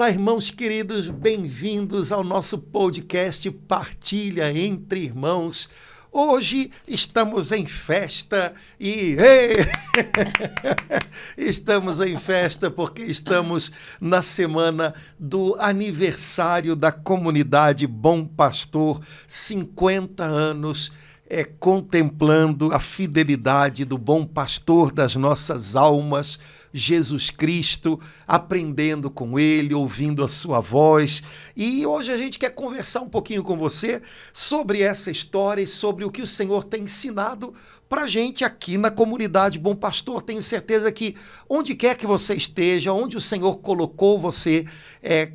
Olá, irmãos queridos, bem-vindos ao nosso podcast Partilha entre Irmãos. Hoje estamos em festa e estamos em festa porque estamos na semana do aniversário da comunidade Bom Pastor, 50 anos, contemplando a fidelidade do bom pastor das nossas almas, Jesus Cristo, aprendendo com Ele, ouvindo a sua voz. E hoje a gente quer conversar um pouquinho com você sobre essa história e sobre o que o Senhor tem ensinado para a gente aqui na comunidade Bom Pastor. Tenho certeza que onde quer que você esteja, onde o Senhor colocou você,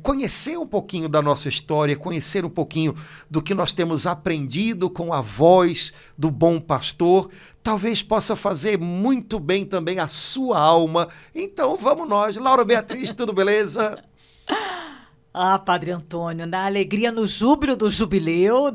conhecer um pouquinho da nossa história, conhecer um pouquinho do que nós temos aprendido com a voz do Bom Pastor, talvez possa fazer muito bem também a sua alma. Então vamos nós. Laura Beatriz, tudo beleza? Ah, Padre Antônio, na alegria, no júbilo do jubileu,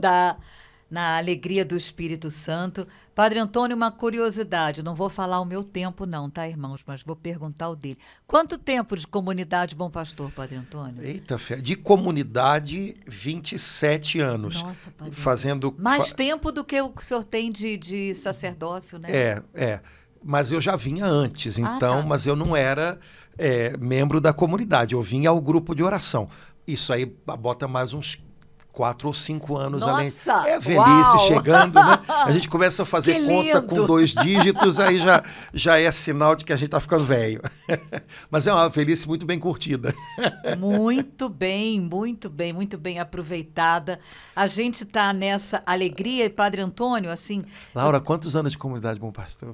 na alegria do Espírito Santo. Padre Antônio, uma curiosidade, não vou falar o meu tempo não, tá, irmãos, mas vou perguntar o dele. Quanto tempo de comunidade Bom Pastor, Padre Antônio? Eita, fé, de comunidade, 27 anos. Nossa, Padre fazendo mais tempo do que o senhor tem de sacerdócio, né? Mas eu já vinha antes, então, tá. Mas eu não era membro da comunidade, eu vinha ao grupo de oração. Isso aí bota mais uns 4 ou 5 anos. Nossa, além. Velhice uau! Chegando, né? A gente começa a fazer Que conta lindo! com 2 dígitos, aí já é sinal de que a gente está ficando velho. Mas é uma velhice muito bem curtida. Muito bem aproveitada. A gente está nessa alegria, e Padre Antônio, assim... Laura, quantos anos de comunidade Bom Pastor?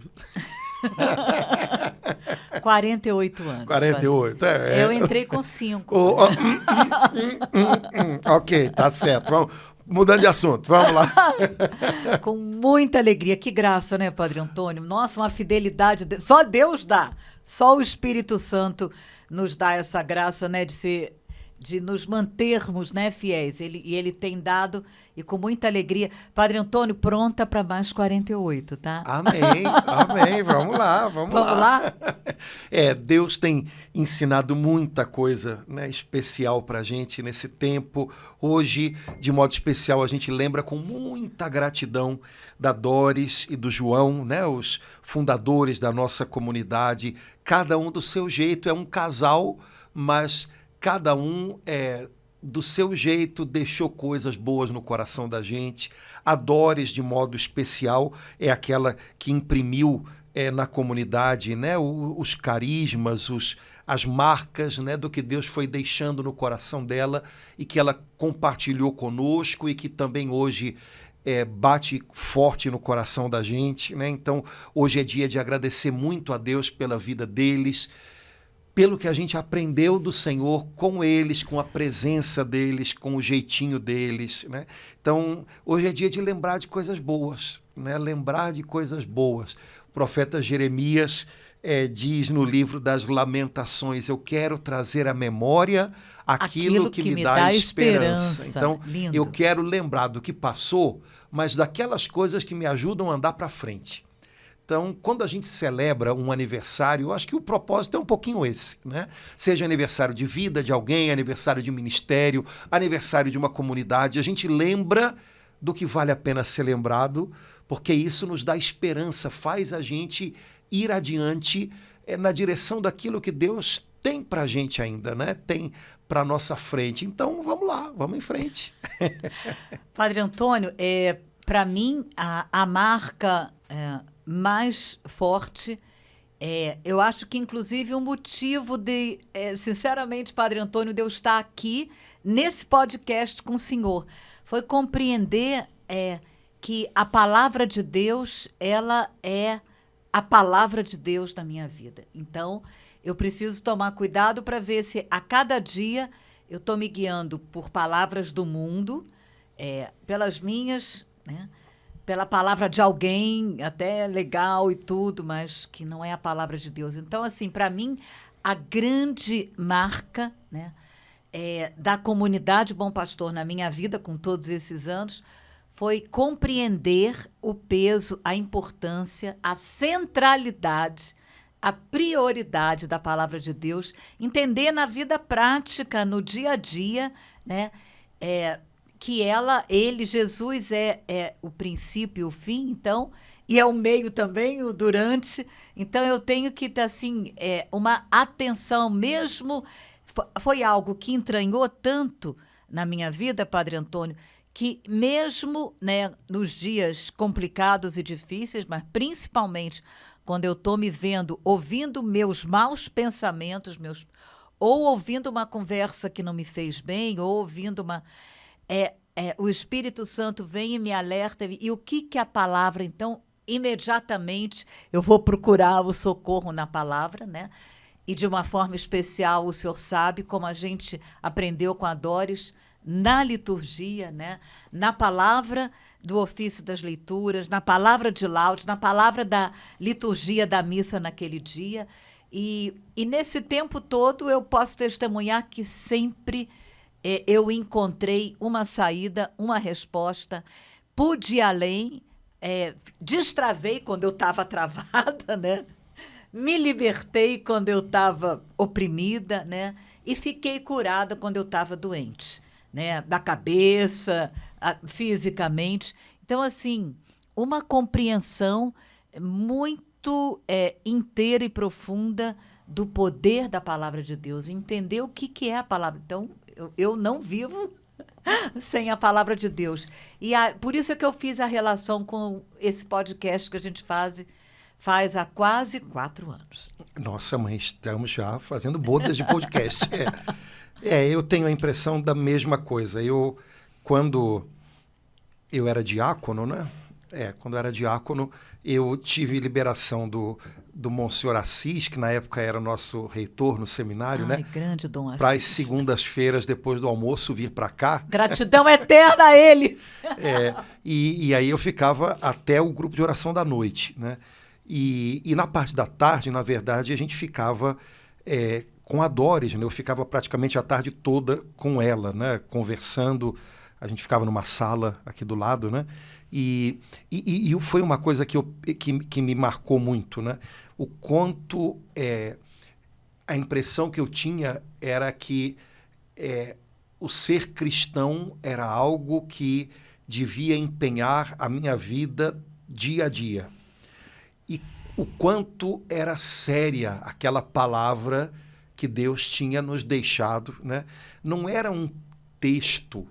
48 anos. 48, Eu entrei com 5. Ok, tá certo. Vamos, mudando de assunto, vamos lá. Com muita alegria. Que graça, né, Padre Antônio? Nossa, uma fidelidade. Só Deus dá. Só o Espírito Santo nos dá essa graça, né, de nos mantermos, né, fiéis. Ele tem dado, e com muita alegria. Padre Antônio, pronta para mais 48, tá? Amém. Vamos lá. Vamos lá? Deus tem ensinado muita coisa, né, especial para a gente nesse tempo. Hoje, de modo especial, a gente lembra com muita gratidão da Doris e do João, né, os fundadores da nossa comunidade. Cada um do seu jeito, é um casal, mas cada um do seu jeito deixou coisas boas no coração da gente. A Doris, de modo especial, é aquela que imprimiu na comunidade, né, os carismas, as marcas, né, do que Deus foi deixando no coração dela e que ela compartilhou conosco e que também hoje bate forte no coração da gente, né? Então, hoje é dia de agradecer muito a Deus pela vida deles, pelo que a gente aprendeu do Senhor com eles, com a presença deles, com o jeitinho deles, né? Então, hoje é dia de lembrar de coisas boas, né? Lembrar de coisas boas. O profeta Jeremias diz no livro das Lamentações: eu quero trazer à memória aquilo que me dá esperança. Então, lindo. Eu quero lembrar do que passou, mas daquelas coisas que me ajudam a andar para frente. Então, quando a gente celebra um aniversário, eu acho que o propósito é um pouquinho esse, né? Seja aniversário de vida de alguém, aniversário de ministério, aniversário de uma comunidade, a gente lembra do que vale a pena ser lembrado, porque isso nos dá esperança, faz a gente ir adiante na direção daquilo que Deus tem para a gente ainda, né? Tem para nossa frente. Então, vamos lá, vamos em frente. Padre Antônio, para mim, a marca mais forte, eu acho que inclusive um motivo de, sinceramente, Padre Antônio, de eu estar aqui nesse podcast com o senhor, foi compreender que a palavra de Deus, ela é a palavra de Deus na minha vida. Então, eu preciso tomar cuidado para ver se a cada dia eu estou me guiando por palavras do mundo, pelas minhas, né? Pela palavra de alguém, até legal e tudo, mas que não é a palavra de Deus. Então, assim, para mim, a grande marca, né, da comunidade Bom Pastor na minha vida, com todos esses anos, foi compreender o peso, a importância, a centralidade, a prioridade da palavra de Deus, entender na vida prática, no dia a dia, né? Que Jesus é o princípio e o fim, então, e é o meio também, o durante. Então, eu tenho que ter, assim, uma atenção mesmo. Foi algo que entranhou tanto na minha vida, Padre Antônio, que mesmo, né, nos dias complicados e difíceis, mas principalmente quando eu estou me vendo, ouvindo meus maus pensamentos, ou ouvindo uma conversa que não me fez bem, ou ouvindo o Espírito Santo vem e me alerta. E o que a palavra, então, imediatamente eu vou procurar o socorro na palavra, né? E de uma forma especial, o senhor sabe, como a gente aprendeu com a Doris, na liturgia, né? Na palavra do ofício das leituras, na palavra de laudes, na palavra da liturgia da missa naquele dia. E nesse tempo todo eu posso testemunhar que sempre eu encontrei uma saída, uma resposta, pude ir além, destravei quando eu estava travada, né? Me libertei quando eu estava oprimida, né? E fiquei curada quando eu estava doente, né? Da cabeça, fisicamente. Então, assim, uma compreensão muito inteira e profunda do poder da palavra de Deus. Entender o que é a palavra. Então, eu não vivo sem a palavra de Deus. E por isso é que eu fiz a relação com esse podcast que a gente faz há quase 4 anos. Nossa, mãe, estamos já fazendo bodas de podcast. Eu tenho a impressão da mesma coisa. Quando eu era diácono, né? Quando eu era diácono, eu tive liberação do Monsenhor Assis, que na época era o nosso reitor no seminário, né? Grande Dom Assis. Para as segundas-feiras, depois do almoço, vir para cá. Gratidão eterna a ele! E aí eu ficava até o grupo de oração da noite, né? E na parte da tarde, na verdade, a gente ficava com a Doris, né? Eu ficava praticamente a tarde toda com ela, né? Conversando. A gente ficava numa sala aqui do lado, né? E foi uma coisa que me marcou muito, né? O quanto a impressão que eu tinha era que o ser cristão era algo que devia empenhar a minha vida dia a dia. E o quanto era séria aquela palavra que Deus tinha nos deixado, né? Não era um texto.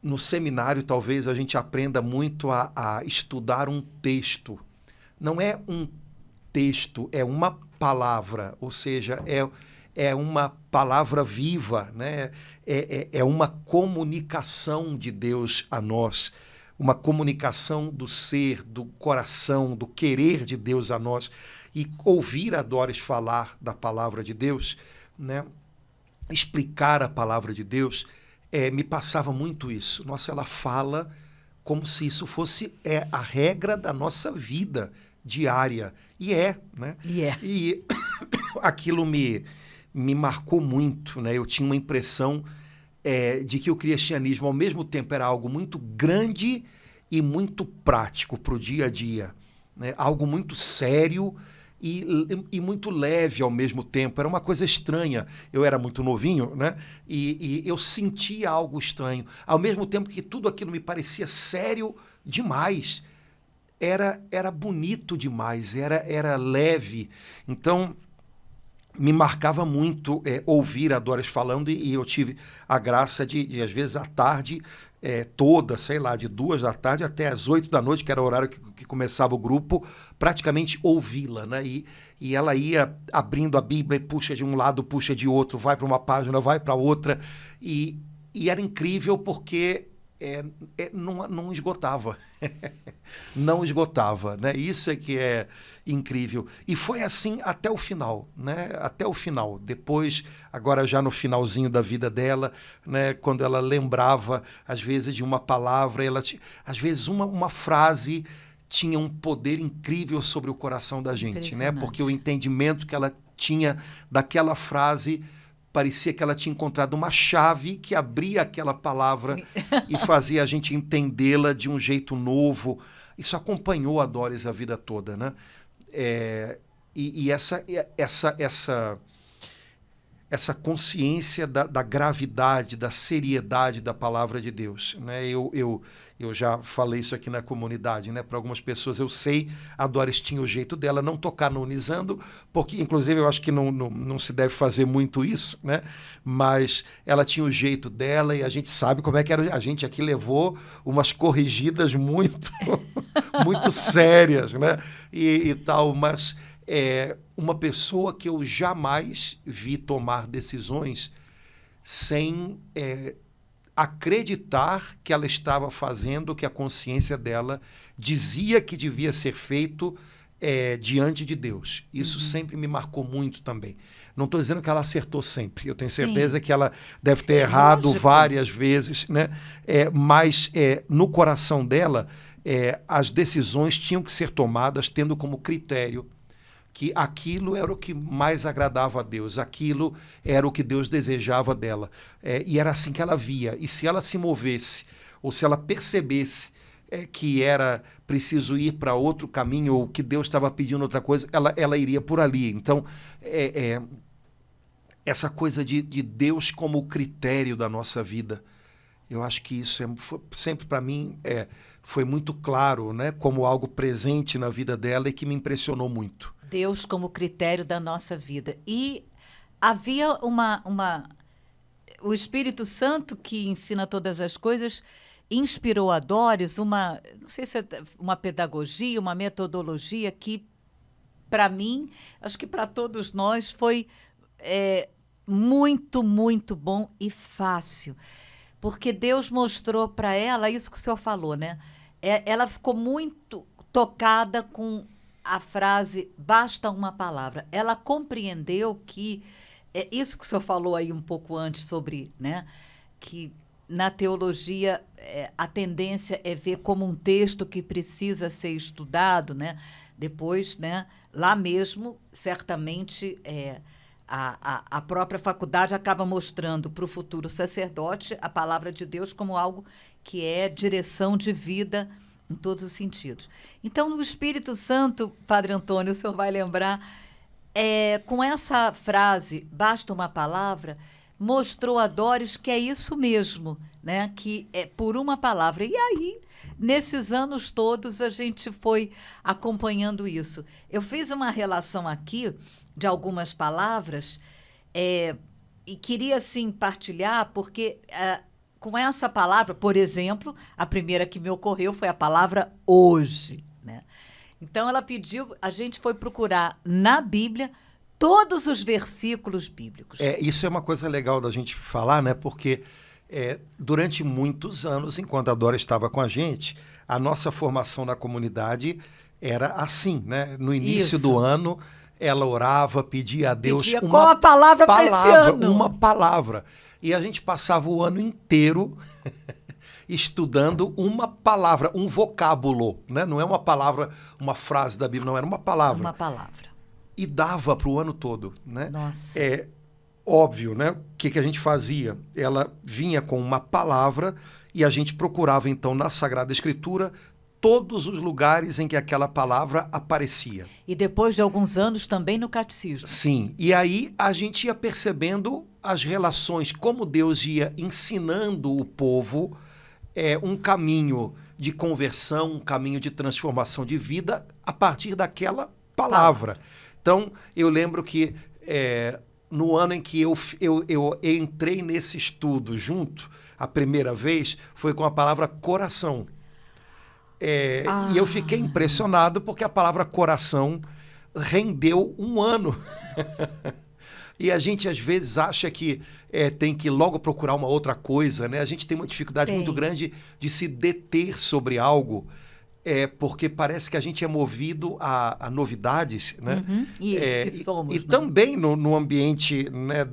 No seminário, talvez, a gente aprenda muito a estudar um texto. Não é um texto, é uma palavra, ou seja, é uma palavra viva, né? É uma comunicação de Deus a nós, uma comunicação do ser, do coração, do querer de Deus a nós. E ouvir a Doris falar da palavra de Deus, né? Explicar a palavra de Deus, me passava muito isso. Nossa, ela fala como se isso fosse a regra da nossa vida diária. E né? E aquilo me marcou muito, né? Eu tinha uma impressão de que o cristianismo, ao mesmo tempo, era algo muito grande e muito prático para o dia a dia, né? Algo muito sério e muito leve ao mesmo tempo. Era uma coisa estranha. Eu era muito novinho, né? E eu sentia algo estranho. Ao mesmo tempo que tudo aquilo me parecia sério demais, era bonito demais, era leve. Então, me marcava muito ouvir a Doris falando, e eu tive a graça de às vezes, à tarde toda, sei lá, de 2 da tarde até as 8 da noite, que era o horário que começava o grupo, praticamente ouvi-la, né? E ela ia abrindo a Bíblia e puxa de um lado, puxa de outro, vai para uma página, vai para outra, e era incrível porque não esgotava. Não esgotava, né? Isso é que é incrível. E foi assim até o final, né? Até o final. Depois, agora já no finalzinho da vida dela, né? Quando ela lembrava, às vezes, de uma palavra, às vezes uma frase tinha um poder incrível sobre o coração da gente, né? Porque o entendimento que ela tinha daquela frase parecia que ela tinha encontrado uma chave que abria aquela palavra e fazia a gente entendê-la de um jeito novo. Isso acompanhou a Doris a vida toda, né? E essa consciência da gravidade, da seriedade da palavra de Deus, né? Eu já falei isso aqui na comunidade, né? Para algumas pessoas eu sei, a Doris tinha o jeito dela, não tocar nonizando, porque inclusive eu acho que não se deve fazer muito isso, né? Mas ela tinha o jeito dela e a gente sabe como é que era. A gente aqui levou umas corrigidas muito, muito sérias, né? E tal, mas uma pessoa que eu jamais vi tomar decisões sem acreditar que ela estava fazendo o que a consciência dela dizia que devia ser feito diante de Deus. Isso sempre me marcou muito também. Não estou dizendo que ela acertou sempre. Eu tenho certeza que ela deve ter errado várias vezes, né? Mas no coração dela, as decisões tinham que ser tomadas tendo como critério que aquilo era o que mais agradava a Deus, aquilo era o que Deus desejava dela. E era assim que ela via. E se ela se movesse, ou se ela percebesse que era preciso ir para outro caminho, ou que Deus estava pedindo outra coisa, ela iria por ali. Então, essa coisa de Deus como critério da nossa vida, eu acho que isso sempre para mim foi muito claro, né, como algo presente na vida dela e que me impressionou muito. Deus como critério da nossa vida. E havia o Espírito Santo, que ensina todas as coisas, inspirou a Doris não sei se é uma pedagogia, uma metodologia que, para mim, acho que para todos nós, foi muito, muito bom e fácil. Porque Deus mostrou para ela isso que o senhor falou, né? Ela ficou muito tocada com a frase basta uma palavra. Ela compreendeu que isso que o senhor falou aí um pouco antes sobre, né, que na teologia a tendência é ver como um texto que precisa ser estudado, né? Depois, né, lá mesmo, certamente a própria faculdade acaba mostrando para o futuro sacerdote a palavra de Deus como algo que é direção de vida em todos os sentidos. Então, no Espírito Santo, Padre Antônio, o senhor vai lembrar, com essa frase, basta uma palavra, mostrou a Doris que é isso mesmo, né? Que é por uma palavra. E aí, nesses anos todos, a gente foi acompanhando isso. Eu fiz uma relação aqui de algumas palavras e queria, assim, partilhar, porque com essa palavra, por exemplo, a primeira que me ocorreu foi a palavra hoje, né? Então, ela pediu, a gente foi procurar na Bíblia todos os versículos bíblicos. Isso é uma coisa legal da gente falar, né? Porque durante muitos anos, enquanto a Dora estava com a gente, a nossa formação na comunidade era assim, né? No início do ano, ela orava, pedia a Deus qual a palavra para esse ano? Uma palavra. E a gente passava o ano inteiro estudando uma palavra, um vocábulo, né? Não é uma palavra, uma frase da Bíblia, não, era uma palavra. Uma palavra. E dava para o ano todo, né? Nossa. Óbvio, né? O que a gente fazia? Ela vinha com uma palavra e a gente procurava, então, na Sagrada Escritura, todos os lugares em que aquela palavra aparecia. E depois de alguns anos também no catecismo. Sim, e aí a gente ia percebendo as relações, como Deus ia ensinando o povo um caminho de conversão, um caminho de transformação de vida a partir daquela palavra. Então, eu lembro que no ano em que eu entrei nesse estudo junto, a primeira vez, foi com a palavra coração. E eu fiquei impressionado porque a palavra coração rendeu um ano. E a gente, às vezes, acha que tem que logo procurar uma outra coisa, né? A gente tem uma dificuldade muito grande de se deter sobre algo, porque parece que a gente é movido a novidades, né? Uhum. E somos. E também no ambiente, né,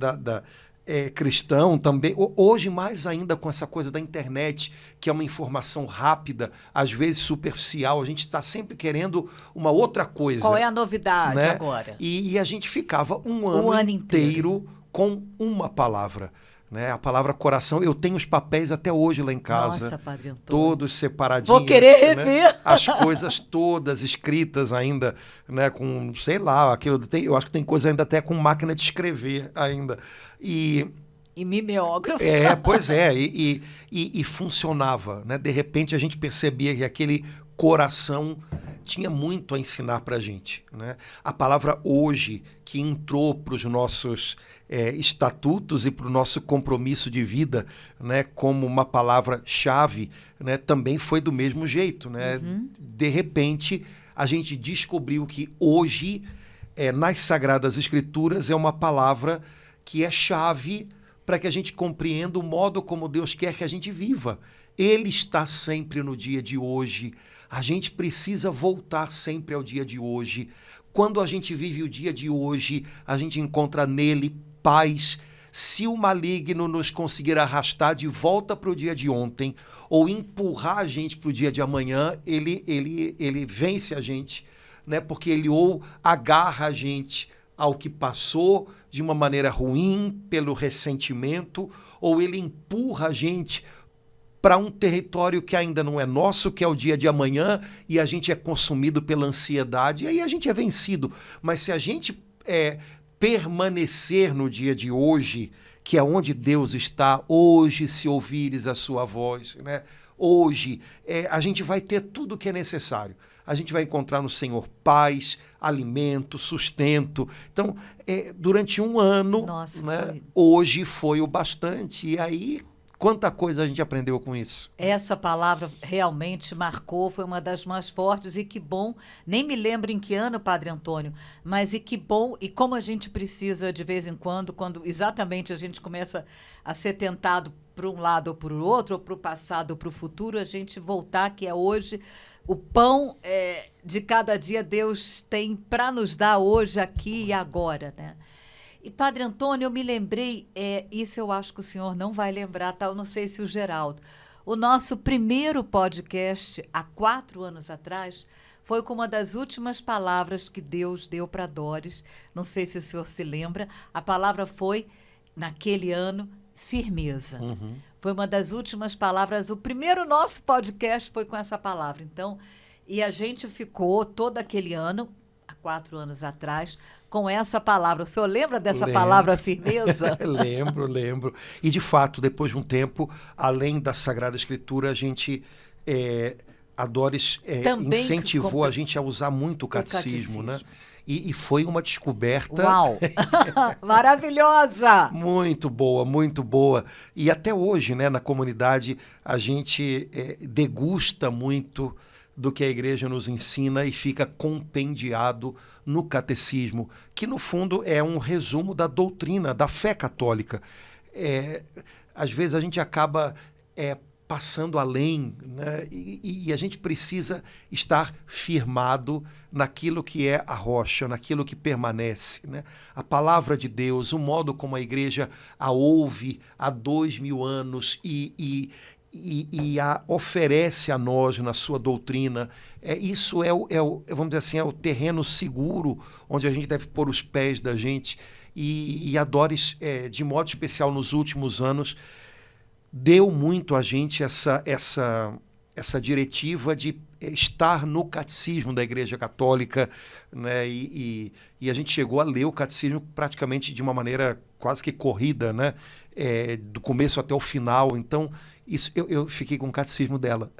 cristão também, hoje mais ainda com essa coisa da internet, que é uma informação rápida, às vezes superficial, a gente está sempre querendo uma outra coisa. Qual é a novidade, né? Agora? E a gente ficava um ano inteiro com uma palavra, né? A palavra coração, eu tenho os papéis até hoje lá em casa. Nossa, Padre Antônio. Todos separadinhos. Vou querer rever. Né? As coisas todas escritas ainda, né? Com, sei lá, eu acho que tem coisa ainda até com máquina de escrever ainda. E mimeógrafo. Pois é, e funcionava, né? De repente a gente percebia que aquele coração tinha muito a ensinar para a gente, né? A palavra hoje, que entrou para os nossos estatutos e para o nosso compromisso de vida, né? Como uma palavra-chave, né? Também foi do mesmo jeito, né? De repente a gente descobriu que hoje, nas Sagradas Escrituras, é uma palavra que é chave para que a gente compreenda o modo como Deus quer que a gente viva. Ele está sempre no dia de hoje. A gente precisa voltar sempre ao dia de hoje. Quando a gente vive o dia de hoje, a gente encontra nele paz. Se o maligno nos conseguir arrastar de volta para o dia de ontem ou empurrar a gente para o dia de amanhã, ele vence a gente, né? Porque ele ou agarra a gente ao que passou de uma maneira ruim, pelo ressentimento, ou ele empurra a gente para um território que ainda não é nosso, que é o dia de amanhã, e a gente é consumido pela ansiedade, e aí a gente é vencido. Mas se a gente permanecer no dia de hoje, que é onde Deus está, hoje se ouvires a sua voz, né? Hoje a gente vai ter tudo o que é necessário. A gente vai encontrar no Senhor paz, alimento, sustento. Então, durante um ano, Nossa, né, hoje foi o bastante. E aí, quanta coisa a gente aprendeu com isso. Essa palavra realmente marcou, foi uma das mais fortes, e que bom, nem me lembro em que ano, Padre Antônio, mas e que bom, e como a gente precisa de vez em quando exatamente a gente começa a ser tentado para um lado ou para o outro, ou para o passado ou para o futuro, a gente voltar, que é hoje, o pão de cada dia Deus tem para nos dar hoje, aqui e agora, né? E, Padre Antônio, eu me lembrei, isso eu acho que o senhor não vai lembrar, tá? Eu não sei se o Geraldo. O nosso primeiro podcast, há 4 anos atrás, foi com uma das últimas palavras que Deus deu para Doris. Não sei se o senhor se lembra. A palavra foi, naquele ano, firmeza. Uhum. Foi uma das últimas palavras. O primeiro nosso podcast foi com essa palavra. Então, e a gente ficou todo aquele ano, há 4 anos atrás, com essa palavra. O senhor lembra dessa palavra firmeza? Lembro. E, de fato, depois de um tempo, além da Sagrada Escritura, a gente, a Doris incentivou a gente a usar muito o catecismo, né? E foi uma descoberta... Uau! Maravilhosa! Muito boa, muito boa. E até hoje, né, na comunidade, a gente degusta muito do que a igreja nos ensina e fica compendiado no catecismo, que no fundo é um resumo da doutrina, da fé católica. Às vezes a gente acaba passando além, né? E a gente precisa estar firmado naquilo que é a rocha, naquilo que permanece, né? A palavra de Deus, o modo como a igreja a ouve há 2000 anos e a oferece a nós na sua doutrina. Isso vamos dizer assim, é o terreno seguro onde a gente deve pôr os pés da gente. E a Doris, de modo especial nos últimos anos, deu muito a gente essa diretiva de estar no catecismo da Igreja Católica, né? E a gente chegou a ler o catecismo praticamente de uma maneira quase que corrida, né? Do começo até o final. Então, isso eu fiquei com o catecismo dela.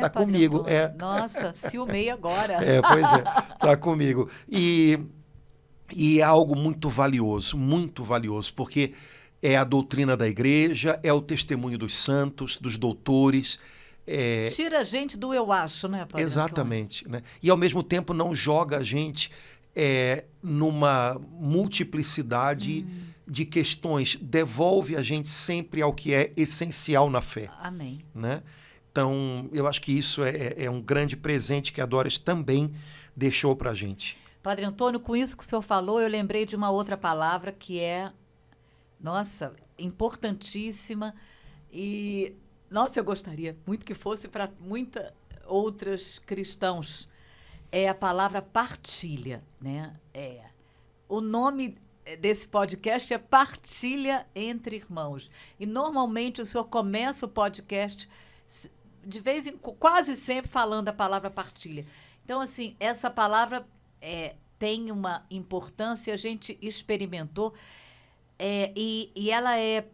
Tá comigo. Nossa, ciumei agora. Pois é, tá comigo. E é algo muito valioso, porque é a doutrina da igreja, é o testemunho dos santos, dos doutores. Tira a gente do eu acho, né, Padre Exatamente. Né? E, ao mesmo tempo, não joga a gente numa multiplicidade de questões. Devolve a gente sempre ao que é essencial na fé. Amém. Né? Então, eu acho que isso é um grande presente que a Doris também deixou para a gente. Padre Antônio, com isso que o senhor falou, eu lembrei de uma outra palavra que é... Nossa, importantíssima e, nossa, eu gostaria muito que fosse para muitas outras cristãos. É a palavra partilha, né? O nome desse podcast é partilha entre irmãos. E normalmente o senhor começa o podcast de vez em quase sempre falando a palavra partilha. Então, assim, essa palavra tem uma importância, a gente experimentou, e ela é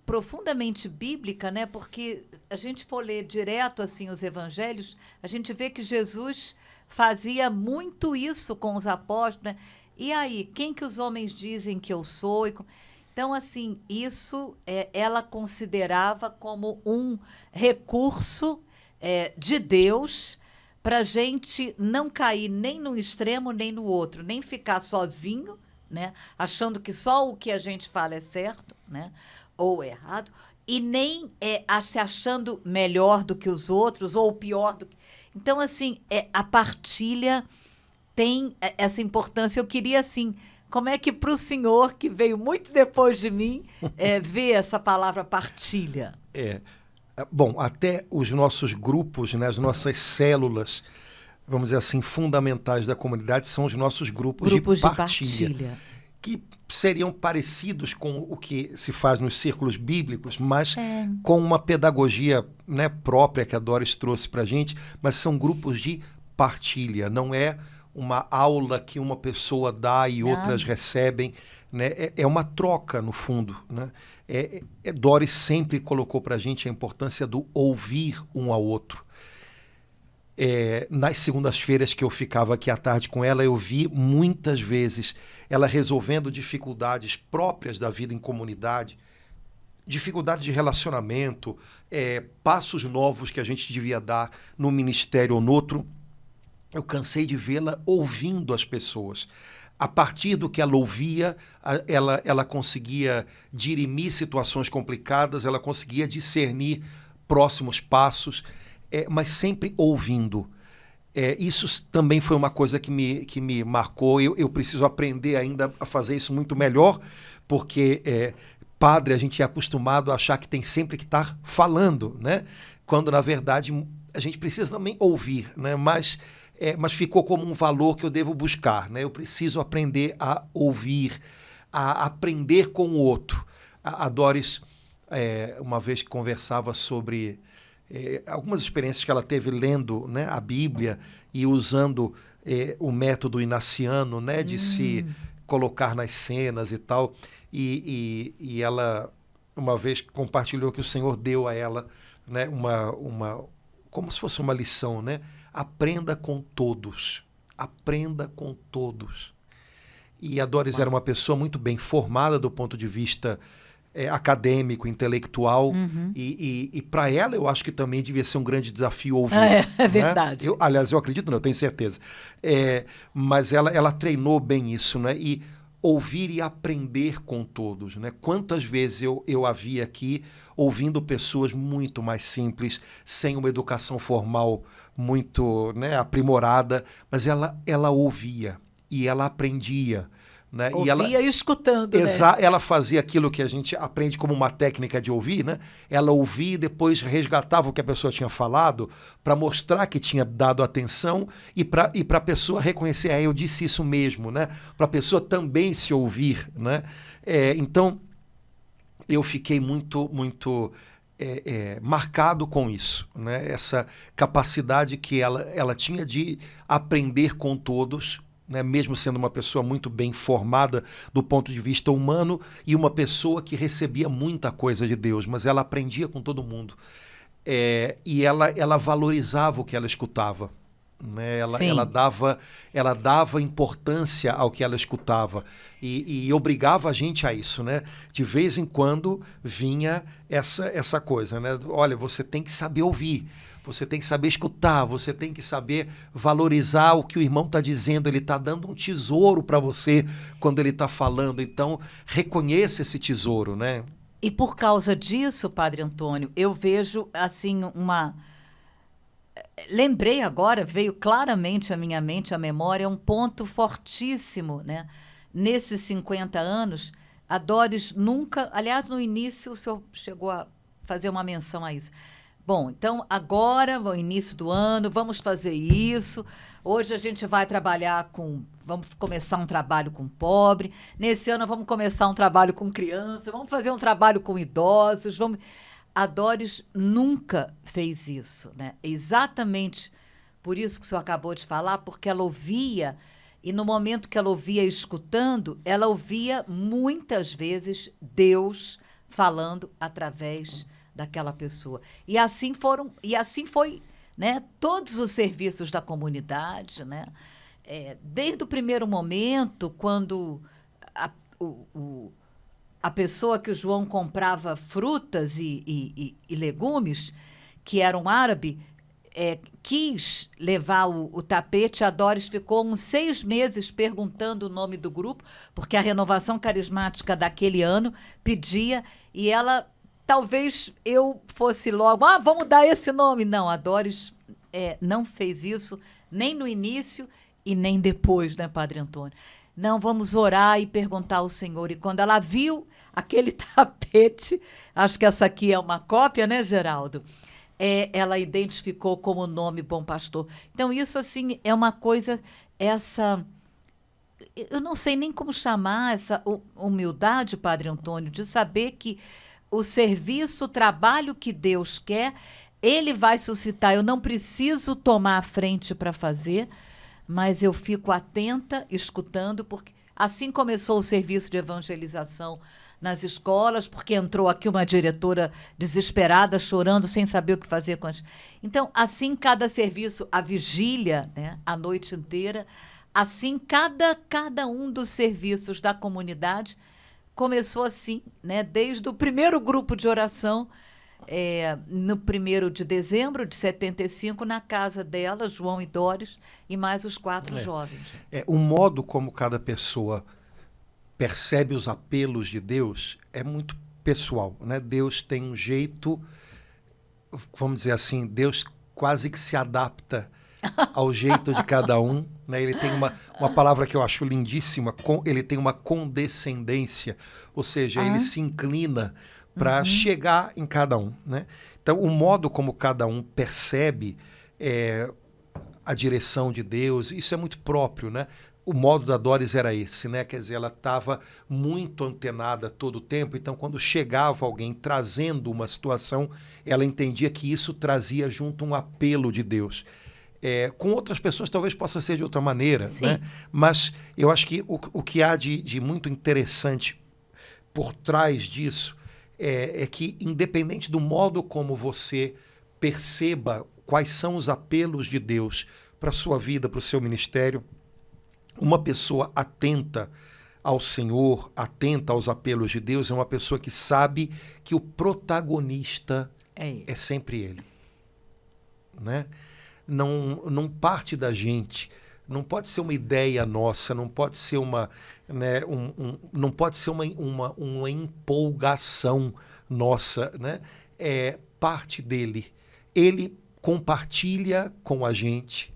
profundamente bíblica, né? Porque a gente for ler direto assim os evangelhos, a gente vê que Jesus fazia muito isso com os apóstolos, né? E aí, quem que os homens dizem que eu sou? Então, assim, isso ela considerava como um recurso de Deus para a gente não cair nem num extremo nem no outro, nem ficar sozinho, né? Achando que só o que a gente fala é certo, né? Ou errado, e nem se achando melhor do que os outros ou pior do que... Então, assim, a partilha tem essa importância. Eu queria, assim, como é que para o senhor, que veio muito depois de mim, ver essa palavra partilha? Bom, até os nossos grupos, né, as nossas células, vamos dizer assim, fundamentais da comunidade, são os nossos grupos de partilha. Que seriam parecidos com o que se faz nos círculos bíblicos, mas com uma pedagogia, né, própria que a Doris trouxe para a gente, mas são grupos de partilha, não é uma aula que uma pessoa dá e outras recebem, né? É uma troca, no fundo, né? Doris sempre colocou para a gente a importância do ouvir um ao outro. Nas segundas-feiras que eu ficava aqui à tarde com ela, eu vi muitas vezes ela resolvendo dificuldades próprias da vida em comunidade, dificuldades de relacionamento, passos novos que a gente devia dar no ministério ou no outro. Eu cansei de vê-la ouvindo as pessoas. A partir do que ela ouvia, ela conseguia dirimir situações complicadas, ela conseguia discernir próximos passos, mas sempre ouvindo. Isso também foi uma coisa que me marcou. Eu preciso aprender ainda a fazer isso muito melhor, porque padre, a gente é acostumado a achar que tem sempre que estar falando, né? Quando, na verdade, a gente precisa também ouvir, né? Mas ficou como um valor que eu devo buscar, né? Eu preciso aprender a ouvir, a aprender com o outro. A Doris, uma vez que conversava sobre algumas experiências que ela teve lendo, né, a Bíblia e usando o método inaciano, né, de se colocar nas cenas e tal, e ela uma vez compartilhou que o Senhor deu a ela, né, como se fosse uma lição, né? Aprenda com todos. Aprenda com todos. E a Doris era uma pessoa muito bem formada do ponto de vista acadêmico, intelectual. E para ela, eu acho que também devia ser um grande desafio ouvir. É verdade. Né? Aliás, eu acredito, não, eu tenho certeza. Mas ela treinou bem isso, né? E ouvir e aprender com todos, né? Quantas vezes eu a vi aqui ouvindo pessoas muito mais simples, sem uma educação formal muito, né, aprimorada, mas ela ouvia e ela aprendia, né? Ouvia e escutando, né? Ela fazia aquilo que a gente aprende como uma técnica de ouvir, né? Ela ouvia e depois resgatava o que a pessoa tinha falado para mostrar que tinha dado atenção e para a pessoa reconhecer, eu disse isso mesmo, né? Para a pessoa também se ouvir, né? Então, eu fiquei muito marcado com isso, né? Essa capacidade que ela tinha de aprender com todos, né? Mesmo sendo uma pessoa muito bem formada do ponto de vista humano e uma pessoa que recebia muita coisa de Deus, mas ela aprendia com todo mundo. E ela valorizava o que ela escutava. Né? Ela dava importância ao que ela escutava e obrigava a gente a isso, né? De vez em quando vinha essa coisa, né? Olha, você tem que saber ouvir, você tem que saber escutar, você tem que saber valorizar o que o irmão está dizendo, ele está dando um tesouro para você quando ele está falando, então reconheça esse tesouro, né? E por causa disso, Padre Antônio, eu vejo assim lembrei agora, veio claramente à minha mente, à memória, um ponto fortíssimo, né? Nesses 50 anos, a Doris nunca... Aliás, no início, o senhor chegou a fazer uma menção a isso. Bom, então agora, no início do ano, vamos fazer isso. Hoje a gente vai trabalhar com. Vamos começar um trabalho com pobre. Nesse ano vamos começar um trabalho com criança. Vamos fazer um trabalho com idosos. Vamos... A Doris nunca fez isso, né? Exatamente por isso que o senhor acabou de falar, porque ela ouvia, e no momento que ela ouvia escutando, ela ouvia muitas vezes Deus falando através daquela pessoa. E assim foi, né, todos os serviços da comunidade, né? Desde o primeiro momento, quando a, a pessoa que o João comprava frutas e legumes, que era um árabe, quis levar o tapete, a Doris ficou uns 6 meses perguntando o nome do grupo, porque a renovação carismática daquele ano pedia, e ela... Talvez eu fosse logo, vamos dar esse nome. Não, a Doris não fez isso, nem no início e nem depois, né, Padre Antônio? Não, vamos orar e perguntar ao Senhor. E quando ela viu aquele tapete, acho que essa aqui é uma cópia, né, Geraldo? Ela identificou como nome Bom Pastor. Então, isso, assim, é uma coisa, eu não sei nem como chamar essa humildade, Padre Antônio, de saber que o serviço, o trabalho que Deus quer, Ele vai suscitar. Eu não preciso tomar a frente para fazer, mas eu fico atenta, escutando, porque assim começou o serviço de evangelização nas escolas, porque entrou aqui uma diretora desesperada, chorando, sem saber o que fazer com as... Então, assim, cada serviço, a vigília, né, a noite inteira, assim, cada um dos serviços da comunidade começou assim, né? Desde o primeiro grupo de oração, no 1º de dezembro de 75, na casa dela, João e Doris, e mais os 4 jovens. O modo como cada pessoa percebe os apelos de Deus é muito pessoal, né? Deus tem um jeito, vamos dizer assim, Deus quase que se adapta ao jeito de cada um, né? Ele tem uma palavra que eu acho lindíssima, ele tem uma condescendência, ou seja, ele se inclina para chegar em cada um, né? Então, o modo como cada um percebe a direção de Deus, isso é muito próprio, né? O modo da Doris era esse, né? Quer dizer, ela estava muito antenada todo o tempo, então quando chegava alguém trazendo uma situação, ela entendia que isso trazia junto um apelo de Deus. Com outras pessoas talvez possa ser de outra maneira, né? Mas eu acho que o que há de muito interessante por trás disso é que, independente do modo como você perceba quais são os apelos de Deus para a sua vida, para o seu ministério, uma pessoa atenta ao Senhor, atenta aos apelos de Deus, é uma pessoa que sabe que o protagonista é sempre Ele, né? Não parte da gente, não pode ser uma ideia nossa, não pode ser não pode ser uma empolgação nossa, né? É parte dele. Ele compartilha com a gente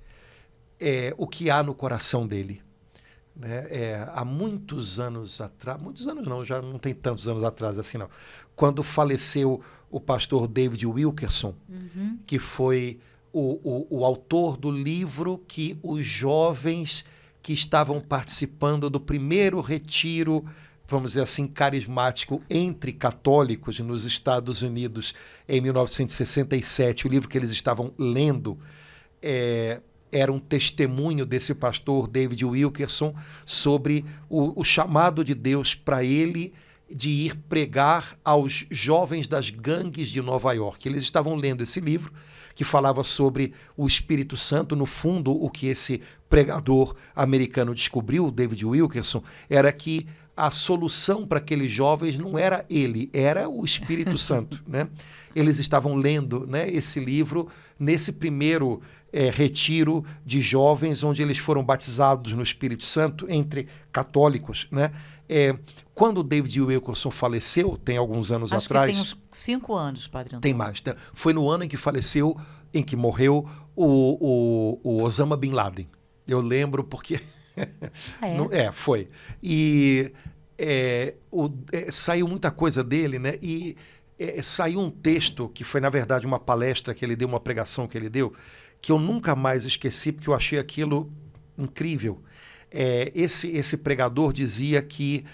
o que há no coração dele, né? Há muitos anos atrás, muitos anos não, já não tem tantos anos atrás assim não, quando faleceu o pastor David Wilkerson, que foi o autor do livro que os jovens que estavam participando do primeiro retiro, vamos dizer assim, carismático entre católicos nos Estados Unidos em 1967, o livro que eles estavam lendo era um testemunho desse pastor David Wilkerson sobre o chamado de Deus para ele de ir pregar aos jovens das gangues de Nova York. Eles estavam lendo esse livro que falava sobre o Espírito Santo. No fundo, o que esse pregador americano descobriu, David Wilkerson, era que a solução para aqueles jovens não era ele, era o Espírito Santo, né? Eles estavam lendo, né, esse livro nesse primeiro retiro de jovens, onde eles foram batizados no Espírito Santo entre católicos, né? Quando o David Wilkerson faleceu, tem alguns anos atrás... Acho que tem uns 5 anos, Padre Antônio. Tem mais. Foi no ano em que faleceu, em que morreu o Osama Bin Laden. Eu lembro porque... foi. E saiu muita coisa dele, né? E saiu um texto que foi, na verdade, uma palestra que ele deu, uma pregação que ele deu, que eu nunca mais esqueci, porque eu achei aquilo incrível. Esse pregador dizia que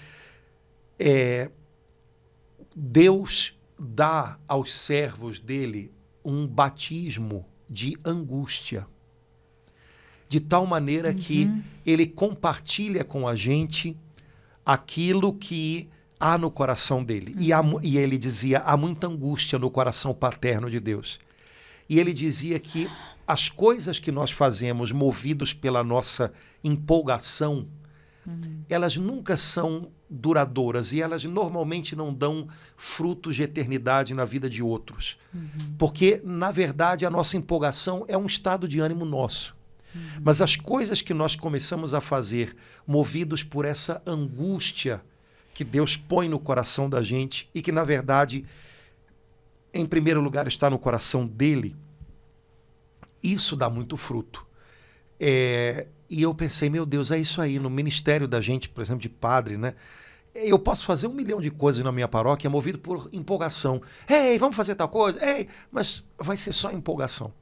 Deus dá aos servos dele um batismo de angústia, de tal maneira que ele compartilha com a gente aquilo que há no coração dele. E ele dizia, há muita angústia no coração paterno de Deus. E ele dizia que as coisas que nós fazemos movidos pela nossa empolgação, elas nunca são duradouras e elas normalmente não dão frutos de eternidade na vida de outros. Porque, na verdade, a nossa empolgação é um estado de ânimo nosso. Mas as coisas que nós começamos a fazer movidos por essa angústia que Deus põe no coração da gente e que, na verdade, em primeiro lugar está no coração dele, isso dá muito fruto. E eu pensei, meu Deus, é isso aí. No ministério da gente, por exemplo, de padre, né? Eu posso fazer 1 milhão de coisas na minha paróquia movido por empolgação. Ei, vamos fazer tal coisa? Ei, mas vai ser só empolgação.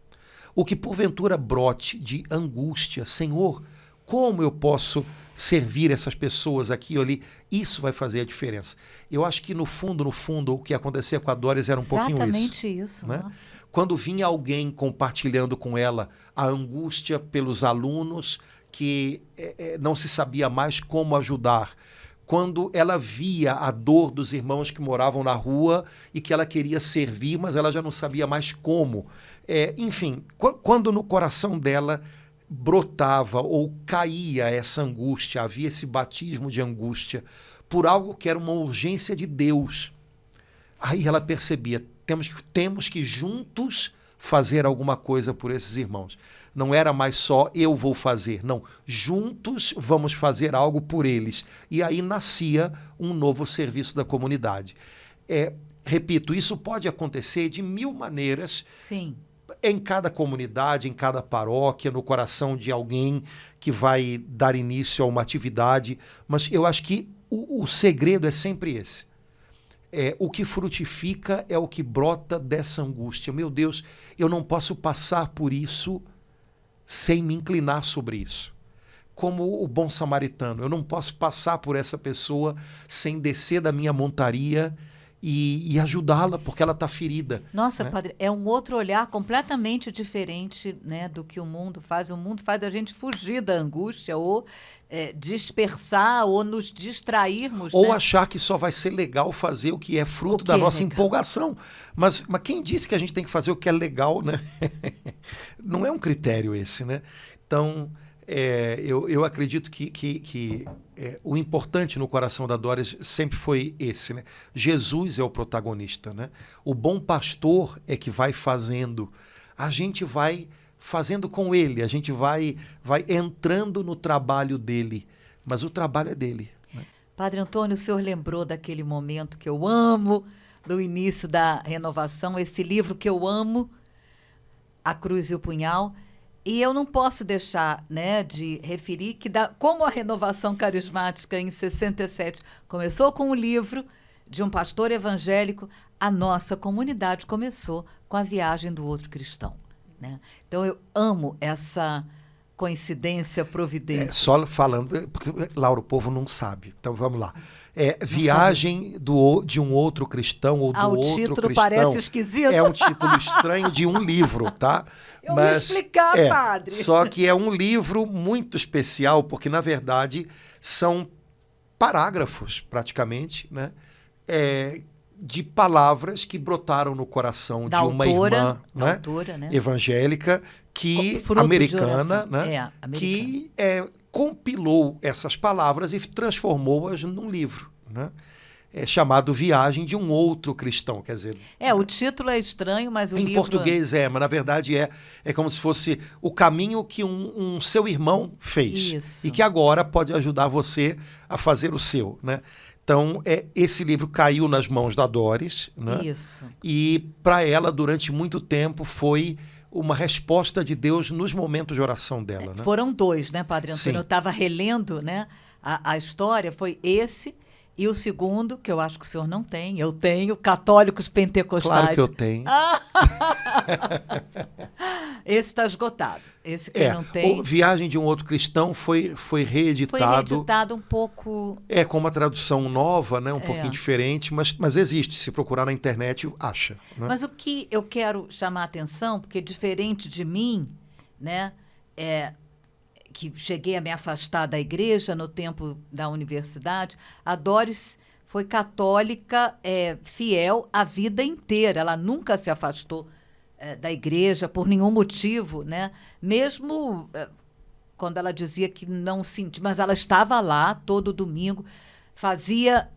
O que porventura brote de angústia, Senhor, como eu posso servir essas pessoas aqui ou ali? Isso vai fazer a diferença. Eu acho que no fundo, o que acontecia com a Doris era um pouquinho isso. Exatamente isso. Né? Nossa. Quando vinha alguém compartilhando com ela a angústia pelos alunos que não se sabia mais como ajudar, quando ela via a dor dos irmãos que moravam na rua e que ela queria servir, mas ela já não sabia mais como. Enfim, quando no coração dela brotava ou caía essa angústia, havia esse batismo de angústia por algo que era uma urgência de Deus, aí ela percebia, temos que juntos fazer alguma coisa por esses irmãos. Não era mais só eu vou fazer, não. Juntos vamos fazer algo por eles. E aí nascia um novo serviço da comunidade. Repito, isso pode acontecer de 1000 maneiras. Sim. Em cada comunidade, em cada paróquia, no coração de alguém que vai dar início a uma atividade. Mas eu acho que o segredo é sempre esse. O que frutifica é o que brota dessa angústia. Meu Deus, eu não posso passar por isso sem me inclinar sobre isso. Como o bom samaritano, eu não posso passar por essa pessoa sem descer da minha montaria e ajudá-la, porque ela está ferida. Nossa, né? padre, é um outro olhar completamente diferente, né, do que o mundo faz. O mundo faz a gente fugir da angústia ou dispersar ou nos distrairmos. Ou né? achar que só vai ser legal fazer o que é fruto da nossa empolgação. Mas quem disse que a gente tem que fazer o que é legal, né? Não é um critério esse, né? Então, eu acredito que o importante no coração da Doris sempre foi esse, né? Jesus é o protagonista, né? O bom pastor é que vai fazendo. A gente vai fazendo com ele, a gente vai entrando no trabalho dele, mas o trabalho é dele. Né? Padre Antônio, o senhor lembrou daquele momento que eu amo, do início da renovação, esse livro que eu amo, A Cruz e o Punhal, e eu não posso deixar, né, de referir que como a renovação carismática em 67 começou com um livro de um pastor evangélico, a nossa comunidade começou com a Viagem do Outro Cristão. Né? Então, eu amo essa coincidência, providência. Só falando, porque, Laura, o povo não sabe. Então, vamos lá. Viagem de um outro cristão ou do outro cristão. O título parece esquisito. É um título estranho de um livro, tá? Eu vou explicar, padre. Só que é um livro muito especial, porque, na verdade, são parágrafos, praticamente, né? De palavras que brotaram no coração de uma irmã, né? Autora, né? Evangélica, americana, né? Que compilou essas palavras e transformou-as num livro, né? Chamado Viagem de um Outro Cristão, quer dizer... o título é estranho, mas o livro... Em português mas na verdade é como se fosse o caminho que um seu irmão fez. Isso. E que agora pode ajudar você a fazer o seu, né? Então, esse livro caiu nas mãos da Doris, né? Isso. E para ela, durante muito tempo, foi uma resposta de Deus nos momentos de oração dela. Né? Foram 2, né, Padre Antônio? Sim. Eu estava relendo, né, a história, foi esse E o segundo, que eu acho que o senhor não tem, eu tenho, Católicos Pentecostais. Claro que eu tenho. Esse está esgotado. Esse quem não tem... O Viagem de um Outro Cristão foi reeditado. Foi reeditado um pouco... Com uma tradução nova, né? Um pouquinho diferente, mas existe. Se procurar na internet, acha. Né? Mas o que eu quero chamar a atenção, porque diferente de mim, né? Que cheguei a me afastar da igreja no tempo da universidade, a Doris foi católica fiel a vida inteira. Ela nunca se afastou da igreja por nenhum motivo, né? Mesmo quando ela dizia que não sentia, mas ela estava lá todo domingo, fazia...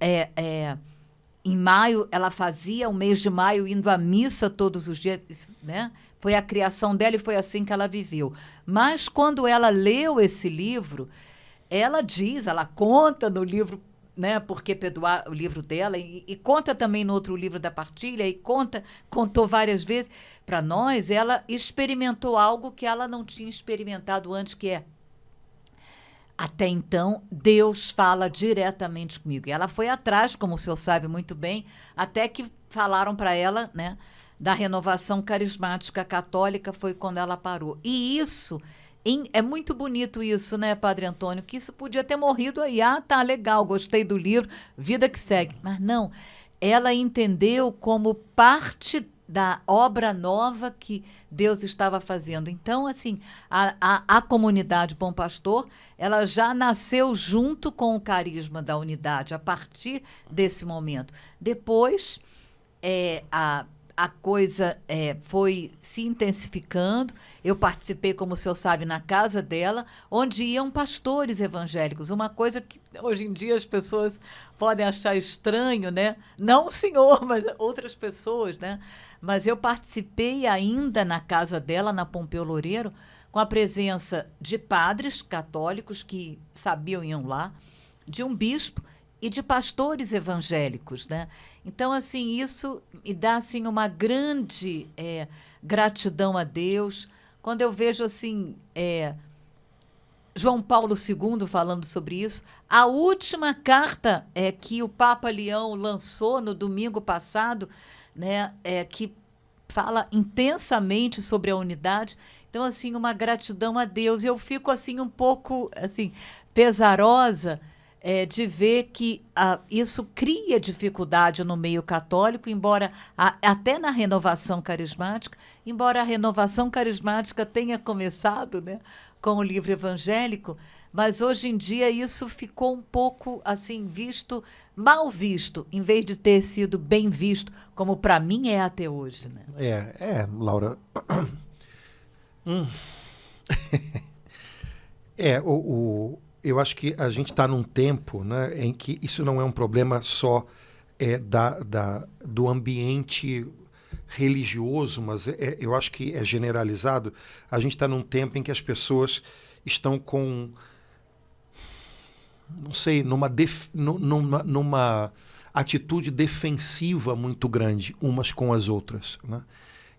em maio, ela fazia o mês de maio indo à missa todos os dias, né? Foi a criação dela e foi assim que ela viveu. Mas quando ela leu esse livro, ela conta no livro, né? Porque perdoar o livro dela, e conta também no outro livro da partilha, e contou várias vezes. Para nós, ela experimentou algo que ela não tinha experimentado antes, que até então, Deus fala diretamente comigo. E ela foi atrás, como o senhor sabe muito bem, até que falaram para ela, né, da renovação carismática católica, foi quando ela parou. E isso, é muito bonito isso, né, Padre Antônio, que isso podia ter morrido aí. Tá legal, gostei do livro, vida que segue. Mas não, ela entendeu como parte da obra nova que Deus estava fazendo. Então, assim, a comunidade Bom Pastor, ela já nasceu junto com o carisma da unidade, a partir desse momento. Depois, a coisa foi se intensificando. Eu participei, como o senhor sabe, na casa dela, onde iam pastores evangélicos. Uma coisa que hoje em dia as pessoas podem achar estranho, né? Não o senhor, mas outras pessoas, né? Mas eu participei ainda na casa dela, na Pompeu Loureiro, com a presença de padres católicos que sabiam, iam lá, de um bispo e de pastores evangélicos, né? Então, assim, isso me dá assim, uma grande gratidão a Deus. Quando eu vejo assim, João Paulo II falando sobre isso, a última carta que o Papa Leão lançou no domingo passado, né, que fala intensamente sobre a unidade. Então, assim, uma gratidão a Deus. E eu fico assim um pouco assim pesarosa de ver que isso cria dificuldade no meio católico, embora até na renovação carismática, embora a renovação carismática tenha começado, né, com o livro evangélico, mas hoje em dia isso ficou um pouco assim mal visto, em vez de ter sido bem visto, como para mim é até hoje, né? Laura. Eu acho que a gente está num tempo, né, em que isso não é um problema só do ambiente religioso, mas eu acho que é generalizado. A gente está num tempo em que as pessoas estão com, não sei, numa atitude defensiva muito grande umas com as outras, né?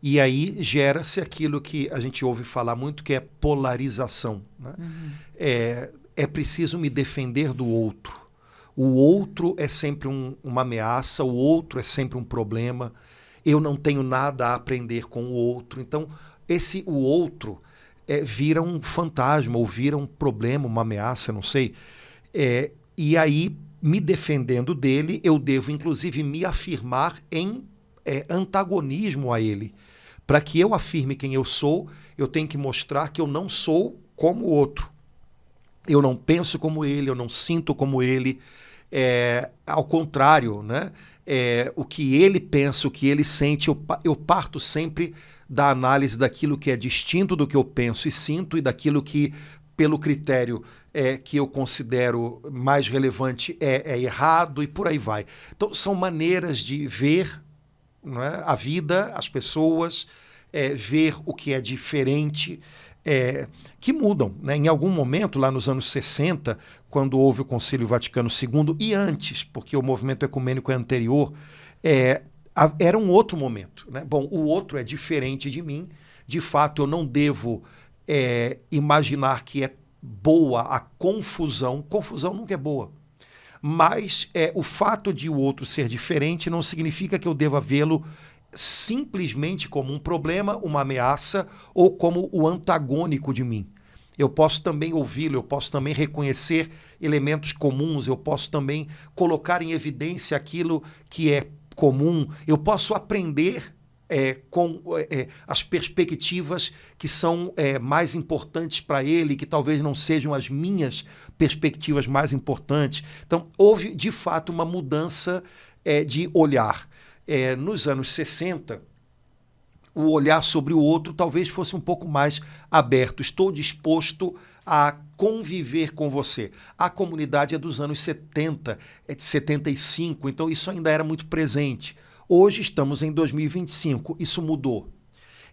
E aí gera-se aquilo que a gente ouve falar muito, que é polarização, né? Uhum. É preciso me defender do outro. O outro é sempre uma ameaça, o outro é sempre um problema. Eu não tenho nada a aprender com o outro. Então, o outro vira um fantasma, ou vira um problema, uma ameaça, não sei. E aí, me defendendo dele, eu devo, inclusive, me afirmar em antagonismo a ele. Para que eu afirme quem eu sou, eu tenho que mostrar que eu não sou como o outro. Eu não penso como ele, eu não sinto como ele. Ao contrário, né? O que ele pensa, o que ele sente, eu parto sempre da análise daquilo que é distinto do que eu penso e sinto, e daquilo que, pelo critério que eu considero mais relevante, é errado, e por aí vai. Então, são maneiras de ver, não é, a vida, as pessoas, ver o que é diferente, que mudam, né? Em algum momento, lá nos anos 60, quando houve o Concílio Vaticano II, e antes, porque o movimento ecumênico é anterior, era um outro momento, né? Bom, o outro é diferente de mim, de fato eu não devo imaginar que é boa a confusão nunca é boa, Mas o fato de o outro ser diferente não significa que eu deva vê-lo simplesmente como um problema, uma ameaça ou como o antagônico de mim. Eu posso também ouvi-lo, eu posso também reconhecer elementos comuns, eu posso também colocar em evidência aquilo que é comum, eu posso aprender com as perspectivas que são mais importantes para ele, que talvez não sejam as minhas perspectivas mais importantes. Então, houve, de fato, uma mudança de olhar. Nos anos 60, o olhar sobre o outro talvez fosse um pouco mais aberto. Estou disposto a conviver com você. A comunidade é dos anos 70, é de 75, então isso ainda era muito presente. Hoje estamos em 2025, isso mudou.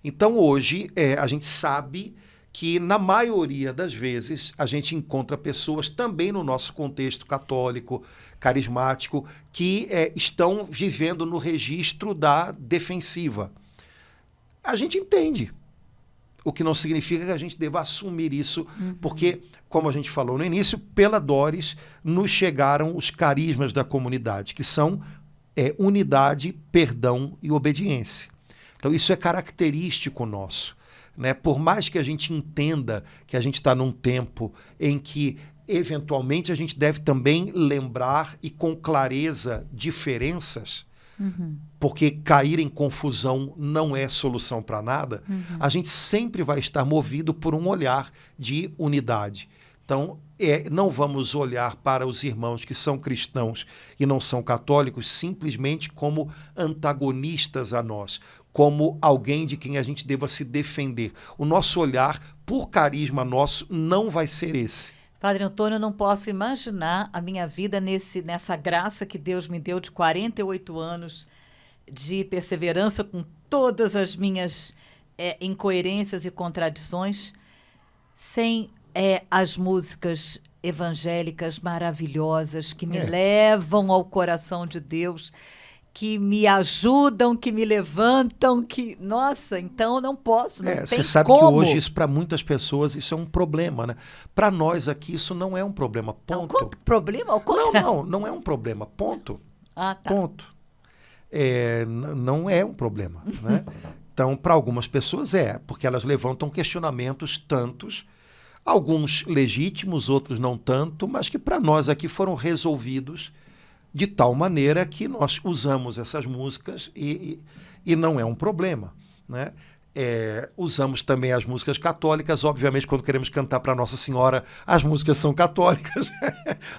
Então hoje a gente sabe que na maioria das vezes a gente encontra pessoas também no nosso contexto católico, carismático, que estão vivendo no registro da defensiva. A gente entende, o que não significa que a gente deva assumir isso, porque, como a gente falou no início, pela Doris nos chegaram os carismas da comunidade, que são unidade, perdão e obediência. Então isso é característico nosso. Né? Por mais que a gente entenda que a gente está num tempo em que, eventualmente, a gente deve também lembrar e com clareza diferenças, porque cair em confusão não é solução para nada, a gente sempre vai estar movido por um olhar de unidade. Então, não vamos olhar para os irmãos que são cristãos e não são católicos simplesmente como antagonistas a nós, como alguém de quem a gente deva se defender. O nosso olhar, por carisma nosso, não vai ser esse. Padre Antônio, eu não posso imaginar a minha vida nessa graça que Deus me deu de 48 anos de perseverança com todas as minhas incoerências e contradições, sem as músicas evangélicas maravilhosas que me levam ao coração de Deus, que me ajudam, que me levantam, que... Nossa, então eu não posso, não tem você sabe como. que hoje, isso para muitas pessoas, isso é um problema, né? Para nós aqui, isso não é um problema, ponto. Não, problema? Ao contrário. Não é um problema, ponto. Ah, tá. Ponto. Não é um problema, né? Então, para algumas pessoas porque elas levantam questionamentos tantos, alguns legítimos, outros não tanto, mas que para nós aqui foram resolvidos de tal maneira que nós usamos essas músicas e não é um problema, né? Usamos também as músicas católicas, obviamente quando queremos cantar para Nossa Senhora, as músicas são católicas,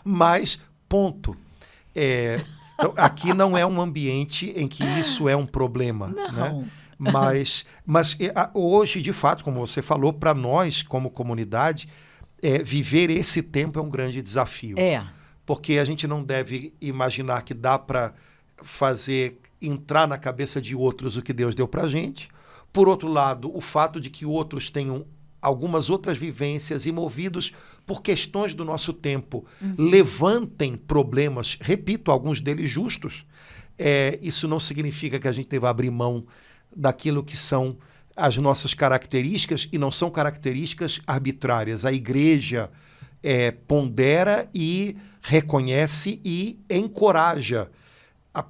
mas ponto. Então, aqui não é um ambiente em que isso é um problema, né? Mas hoje, de fato, como você falou, para nós, como comunidade, viver esse tempo é um grande desafio. Porque a gente não deve imaginar que dá para entrar na cabeça de outros o que Deus deu para a gente. Por outro lado, o fato de que outros tenham algumas outras vivências e movidos por questões do nosso tempo, levantem problemas, repito, alguns deles justos, isso não significa que a gente deva abrir mão daquilo que são as nossas características, e não são características arbitrárias. A igreja pondera e reconhece e encoraja,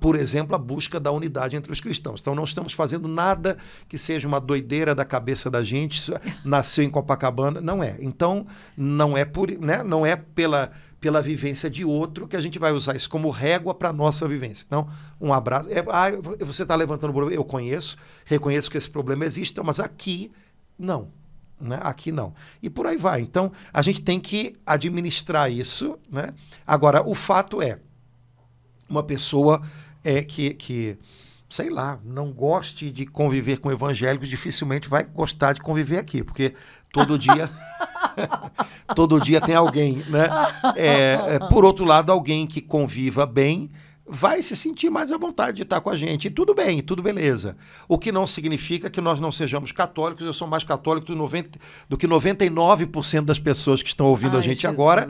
por exemplo, a busca da unidade entre os cristãos. Então não estamos fazendo nada que seja uma doideira da cabeça da gente, nasceu em Copacabana, não é. Então não é pela vivência de outro que a gente vai usar isso como régua para a nossa vivência. Então, um abraço. Você está levantando o problema, eu reconheço que esse problema existe, mas aqui não. Né? Aqui não. E por aí vai. Então, a gente tem que administrar isso, né? Agora, o fato uma pessoa que, sei lá, não goste de conviver com evangélicos, dificilmente vai gostar de conviver aqui, porque todo dia... todo dia tem alguém, né? Por outro lado, alguém que conviva bem vai se sentir mais à vontade de estar com a gente. E tudo bem, tudo beleza. O que não significa que nós não sejamos católicos. Eu sou mais católico do que 99% das pessoas que estão ouvindo a gente Jesus. Agora.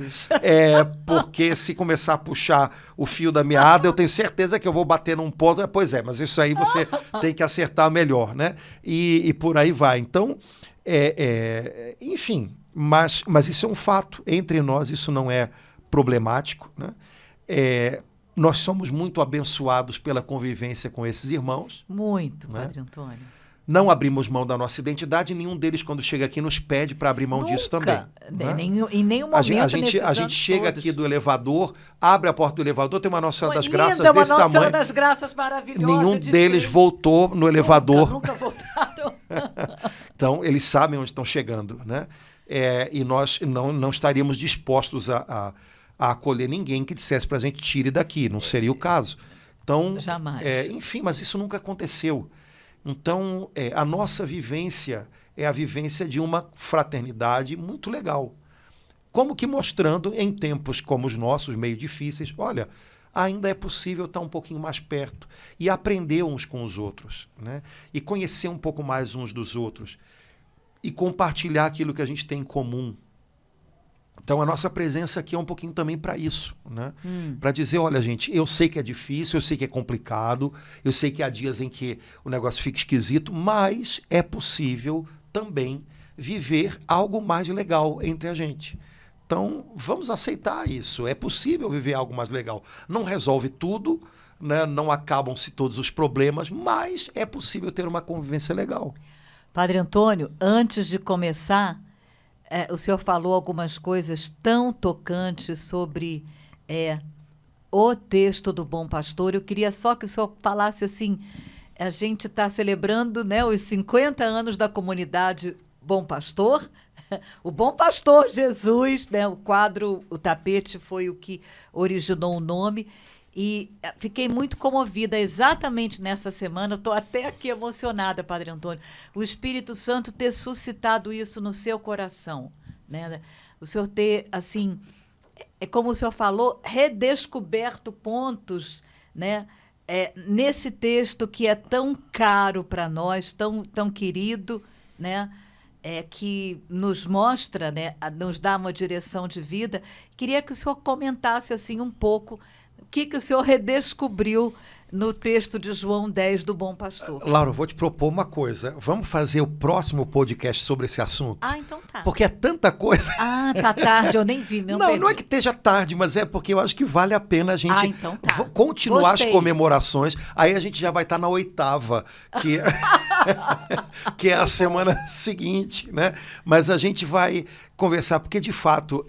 Porque se começar a puxar o fio da meada, eu tenho certeza que eu vou bater num ponto. Pois mas isso aí você tem que acertar melhor, né? E por aí vai. Então, enfim, mas isso é um fato. Entre nós, isso não é problemático, né? Nós somos muito abençoados pela convivência com esses irmãos. Muito, né? Padre Antônio. Não abrimos mão da nossa identidade, nenhum deles, quando chega aqui, nos pede para abrir mão disso também. Né? Em nenhum momento a gente chega aqui do elevador, abre a porta do elevador, tem uma Nossa Senhora das Graças uma desse Nossa tamanho. Senhora das Graças maravilhosa. Nenhum deles voltou no elevador. Nunca voltaram. Então, eles sabem onde estão chegando. Né? E nós não estaríamos dispostos a acolher ninguém que dissesse para a gente, tire daqui. Não seria o caso. Então, jamais. Enfim, mas isso nunca aconteceu. Então, a nossa vivência é a vivência de uma fraternidade muito legal. Como que mostrando, em tempos como os nossos, meio difíceis, olha, ainda é possível estar um pouquinho mais perto e aprender uns com os outros, né? E conhecer um pouco mais uns dos outros e compartilhar aquilo que a gente tem em comum. Então, a nossa presença aqui é um pouquinho também para isso, né? Para dizer, olha, gente, eu sei que é difícil, eu sei que é complicado, eu sei que há dias em que o negócio fica esquisito, mas é possível também viver algo mais legal entre a gente. Então, vamos aceitar isso. É possível viver algo mais legal. Não resolve tudo, né? Não acabam-se todos os problemas, mas é possível ter uma convivência legal. Padre Antônio, antes de começar, o senhor falou algumas coisas tão tocantes sobre o texto do Bom Pastor. Eu queria só que o senhor falasse assim, a gente está celebrando, né, os 50 anos da comunidade Bom Pastor, o Bom Pastor Jesus, né, o quadro, o tapete foi o que originou o nome. E fiquei muito comovida exatamente nessa semana, eu estou até aqui emocionada, Padre Antônio, o Espírito Santo ter suscitado isso no seu coração, né? O senhor ter, assim, como o senhor falou, redescoberto pontos, né? Nesse texto que é tão caro para nós, tão querido, né? Que nos mostra, né? Nos dá uma direção de vida. Queria que o senhor comentasse assim, um pouco o que o senhor redescobriu no texto de João 10 do Bom Pastor. Laura, eu vou te propor uma coisa. Vamos fazer o próximo podcast sobre esse assunto? Então tá. Porque é tanta coisa. Tá tarde, eu nem vi. Não é que esteja tarde, mas é porque eu acho que vale a pena a gente então tá. continuar Gostei. As comemorações. Aí a gente já vai estar na 8ª, que é a semana seguinte, né? Mas a gente vai conversar, porque de fato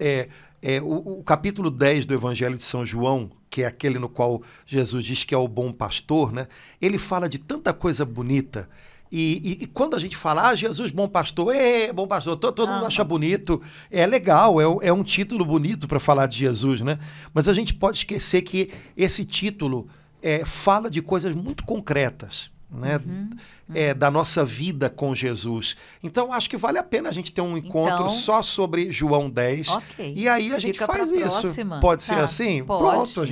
o capítulo 10 do Evangelho de São João, que é aquele no qual Jesus diz que é o bom pastor, né? Ele fala de tanta coisa bonita. E quando a gente fala, Jesus, bom pastor, todo mundo acha bonito, é legal, é um título bonito para falar de Jesus, né? Mas a gente pode esquecer que esse título fala de coisas muito concretas, né? Da nossa vida com Jesus. Então, acho que vale a pena a gente ter um encontro só sobre João 10. Okay. E aí a gente faz isso. Próxima. Pode ser assim? Pode. Pronto,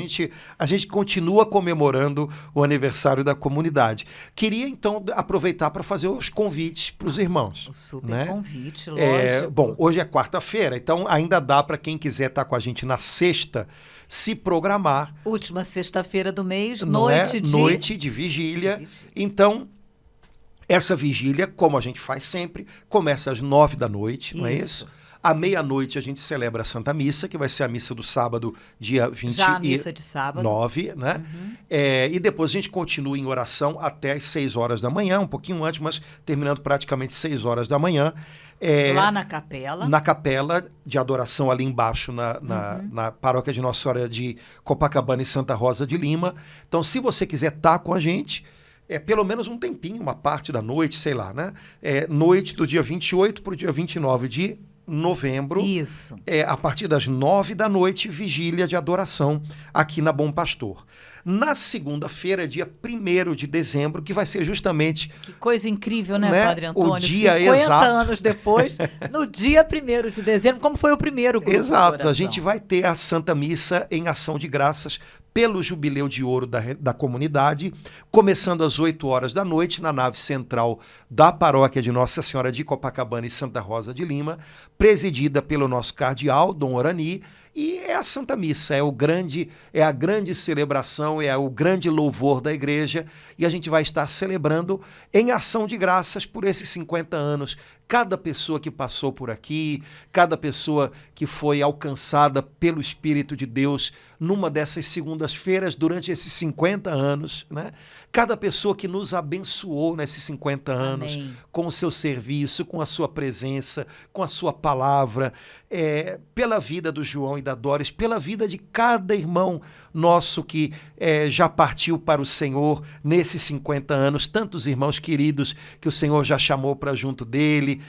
a gente continua comemorando o aniversário da comunidade. Queria, então, aproveitar para fazer os convites para os irmãos. O super né? convite, lógico. Bom, hoje é quarta-feira, então ainda dá para quem quiser estar com a gente na sexta, se programar. Última sexta-feira do mês, noite de vigília. Então, essa vigília, como a gente faz sempre, começa às 9 da noite, não é isso? À meia-noite a gente celebra a Santa Missa, que vai ser a missa do sábado, dia 29. Já a missa de sábado. Né? E depois a gente continua em oração até às 6 horas da manhã, um pouquinho antes, mas terminando praticamente 6 horas da manhã. Lá na capela. Na capela de adoração ali embaixo, na paróquia de Nossa Senhora de Copacabana e Santa Rosa de Lima. Então, se você quiser estar com a gente, pelo menos um tempinho, uma parte da noite, sei lá, né? Noite do dia 28 para o dia 29 de novembro. Isso. A partir das 9 da noite, vigília de adoração aqui na Bom Pastor. Na segunda-feira, dia 1º de dezembro, que vai ser justamente... Que coisa incrível, né, Padre Antônio? O dia 50 exato. anos depois, no dia 1º de dezembro, como foi o primeiro grupo. Exato, a gente vai ter a Santa Missa em ação de graças pelo Jubileu de Ouro da comunidade, começando às 8 horas da noite, na nave central da paróquia de Nossa Senhora de Copacabana e Santa Rosa de Lima, presidida pelo nosso cardeal, Dom Orani, e é a Santa Missa, é a grande celebração, é o grande louvor da igreja, e a gente vai estar celebrando em ação de graças por esses 50 anos, cada pessoa que passou por aqui, cada pessoa que foi alcançada pelo Espírito de Deus numa dessas segundas-feiras durante esses 50 anos, né? Cada pessoa que nos abençoou nesses 50 anos, Amém. com o seu serviço, com a sua presença, com a sua palavra, pela vida do João e da Doris, pela vida de cada irmão nosso que já partiu para o Senhor nesses 50 anos, tantos irmãos queridos que o Senhor já chamou para junto dele,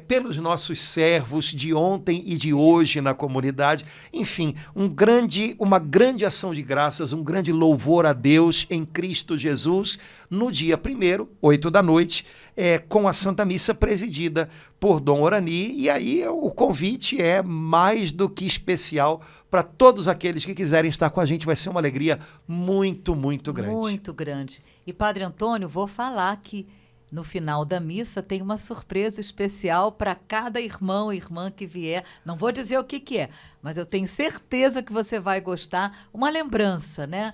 pelos nossos servos de ontem e de hoje na comunidade, enfim, uma grande ação de graças, um grande louvor a Deus em Cristo Jesus, no dia 1º, 8 da noite, com a Santa Missa presidida por Dom Orani, e aí o convite é mais do que especial para todos aqueles que quiserem estar com a gente, vai ser uma alegria muito, muito grande. Muito grande. E Padre Antônio, vou falar que no final da missa tem uma surpresa especial para cada irmão e irmã que vier. Não vou dizer o que é, mas eu tenho certeza que você vai gostar. Uma lembrança, né?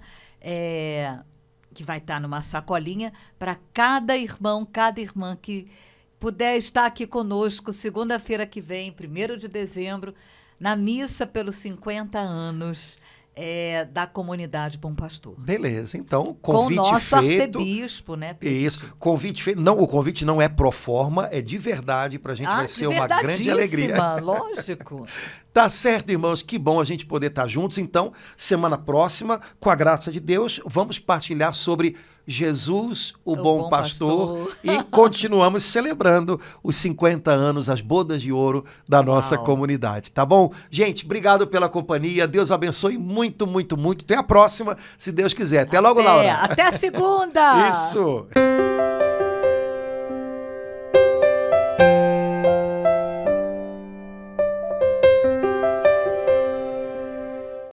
Que vai estar numa sacolinha para cada irmão, cada irmã que puder estar aqui conosco segunda-feira que vem, 1º de dezembro, na missa pelos 50 anos da comunidade Bom Pastor. Beleza, então, convite com o nosso feito. arcebispo, né? Isso, convite feito. Não, o convite não é pro forma, é de verdade, pra gente vai ser uma grande alegria. Lógico. Tá certo, irmãos, que bom a gente poder estar juntos. Então, semana próxima, com a graça de Deus, vamos partilhar sobre Jesus, o bom pastor, e continuamos celebrando os 50 anos, as bodas de ouro da nossa comunidade, tá bom? Gente, obrigado pela companhia, Deus abençoe muito, muito, muito. Até a próxima, se Deus quiser. Até logo, Laura. Até a segunda! Isso!